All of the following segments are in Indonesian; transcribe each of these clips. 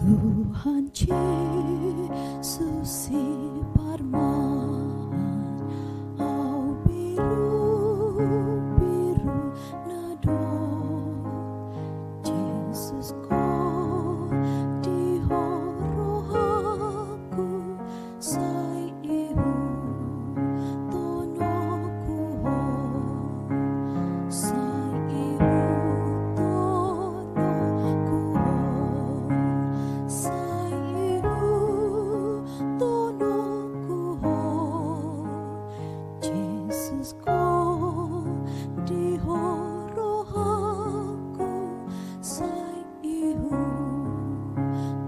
Tuhan Yesus si Parman, au biru-biru nado, Yesus ko di horohaku, sai ihu tonoku ho, sai ihu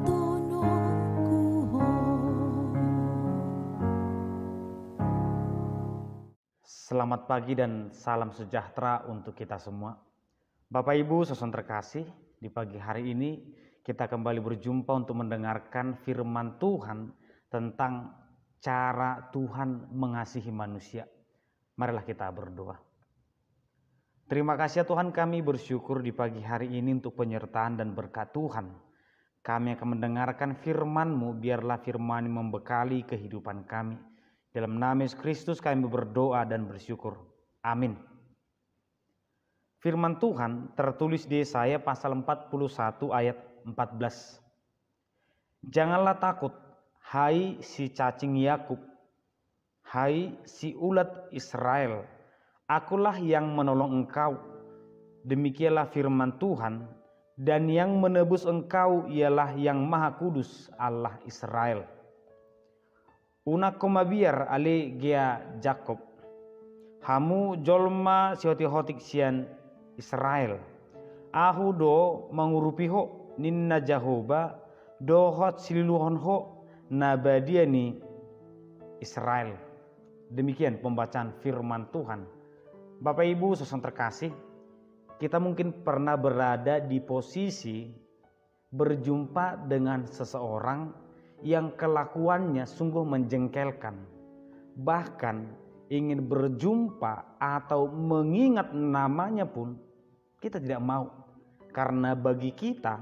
tonoku ho. Selamat pagi dan salam sejahtera untuk kita semua. Bapak Ibu saudara terkasih, di pagi hari ini kita kembali berjumpa untuk mendengarkan firman Tuhan tentang cara Tuhan mengasihi manusia. Marilah kita berdoa. Terima kasih ya Tuhan, kami bersyukur di pagi hari ini untuk penyertaan dan berkat Tuhan. Kami akan mendengarkan firman-Mu, biarlah firman membekali kehidupan kami. Dalam nama Yesus Kristus kami berdoa dan bersyukur. Amin. Firman Tuhan tertulis di Yesaya pasal 41 ayat 14. Janganlah takut, hai si cacing Yakub, hai si ulat Israel, akulah yang menolong engkau. Demikianlah firman Tuhan, dan yang menebus engkau ialah yang Maha Kudus, Allah Israel. Una komabiar ale gia Jakob, hamu jolma sihotik sian Israel, ahu do mengurupi ho ninna Jahoba do hot sililuhon ho nabadiani Israel. Demikian pembacaan firman Tuhan. Bapak Ibu saudara terkasih, kita mungkin pernah berada di posisi berjumpa dengan seseorang yang kelakuannya sungguh menjengkelkan, bahkan ingin berjumpa atau mengingat namanya pun kita tidak mau, karena bagi kita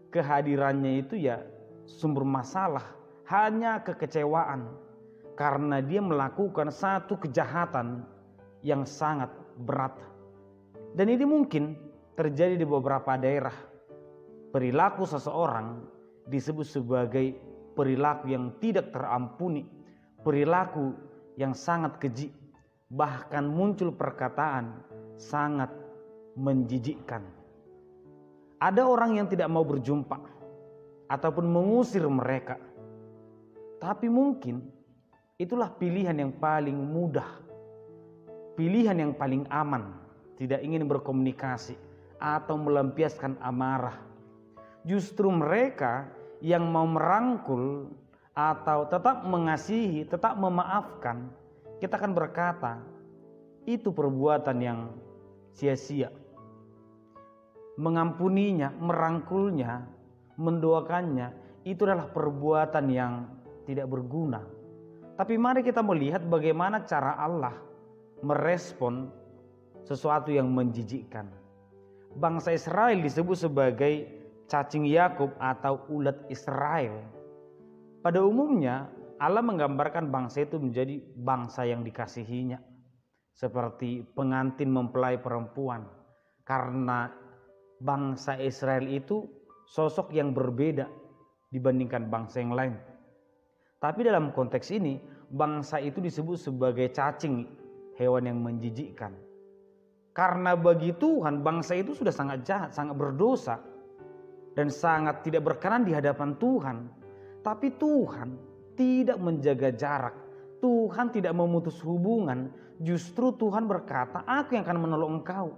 kehadirannya itu ya sumber masalah, hanya kekecewaan karena dia melakukan satu kejahatan yang sangat berat. Dan ini mungkin terjadi di beberapa daerah. Perilaku seseorang disebut sebagai perilaku yang tidak terampuni, perilaku yang sangat keji, bahkan muncul perkataan sangat menjijikkan. Ada orang yang tidak mau berjumpa ataupun mengusir mereka, tapi mungkin itulah pilihan yang paling mudah, pilihan yang paling aman, tidak ingin berkomunikasi atau melampiaskan amarah. Justru mereka yang mau merangkul atau tetap mengasihi, tetap memaafkan, kita akan berkata itu perbuatan yang sia-sia. Mengampuninya, merangkulnya, mendoakannya, itu adalah perbuatan yang tidak berguna. Tapi mari kita melihat bagaimana cara Allah merespon sesuatu yang menjijikkan. Bangsa Israel disebut sebagai cacing Yakub atau ulat Israel. Pada umumnya Allah menggambarkan bangsa itu menjadi bangsa yang dikasihinya, seperti pengantin mempelai perempuan, karena bangsa Israel itu sosok yang berbeda dibandingkan bangsa yang lain. Tapi dalam konteks ini bangsa itu disebut sebagai cacing, hewan yang menjijikkan, karena bagi Tuhan bangsa itu sudah sangat jahat, sangat berdosa, dan sangat tidak berkenan di hadapan Tuhan. Tapi Tuhan tidak menjaga jarak, Tuhan tidak memutus hubungan. Justru Tuhan berkata, aku yang akan menolong engkau,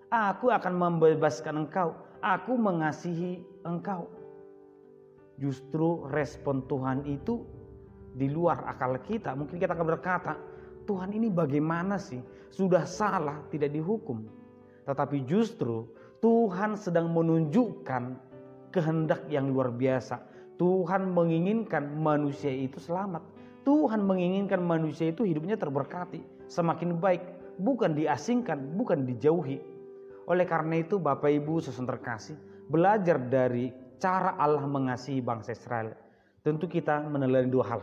aku akan membebaskan engkau, aku mengasihi engkau. Justru respon Tuhan itu di luar akal kita. Mungkin kita akan berkata, Tuhan ini bagaimana sih, sudah salah tidak dihukum. Tetapi justru Tuhan sedang menunjukkan kehendak yang luar biasa. Tuhan menginginkan manusia itu selamat. Tuhan menginginkan manusia itu hidupnya terberkati, semakin baik, bukan diasingkan, bukan dijauhi. Oleh karena itu Bapak Ibu saudara terkasih, belajar dari cara Allah mengasihi bangsa Israel, tentu kita meneladani dua hal.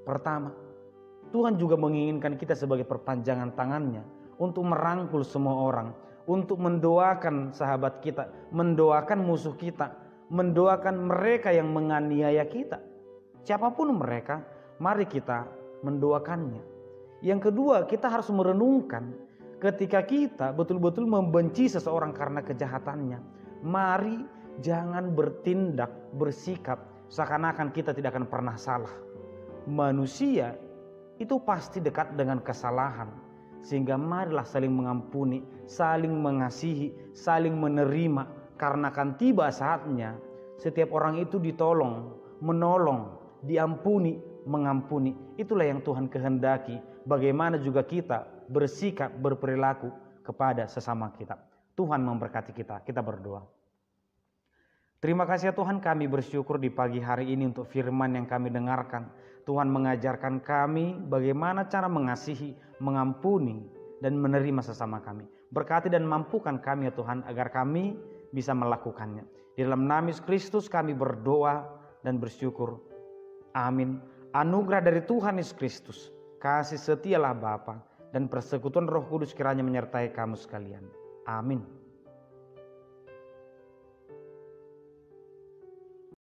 Pertama, Tuhan juga menginginkan kita sebagai perpanjangan tangannya untuk merangkul semua orang, untuk mendoakan sahabat kita, mendoakan musuh kita, mendoakan mereka yang menganiaya kita. Siapapun mereka, mari kita mendoakannya. Yang kedua, kita harus merenungkan ketika kita betul-betul membenci seseorang karena kejahatannya. Mari jangan bertindak, bersikap seakan-akan kita tidak akan pernah salah. Manusia itu pasti dekat dengan kesalahan. Sehingga marilah saling mengampuni, saling mengasihi, saling menerima. Karena akan tiba saatnya setiap orang itu ditolong, menolong, diampuni, mengampuni. Itulah yang Tuhan kehendaki. Bagaimana juga kita bersikap, berperilaku kepada sesama kita. Tuhan memberkati kita. Kita berdoa. Terima kasih ya Tuhan, kami bersyukur di pagi hari ini untuk firman yang kami dengarkan. Tuhan mengajarkan kami bagaimana cara mengasihi, mengampuni, dan menerima sesama kami. Berkati dan mampukan kami ya Tuhan agar kami bisa melakukannya. Di dalam nama Yesus Kristus kami berdoa dan bersyukur. Amin. Anugerah dari Tuhan Yesus Kristus, kasih setialah Bapa, dan persekutuan Roh Kudus kiranya menyertai kamu sekalian. Amin.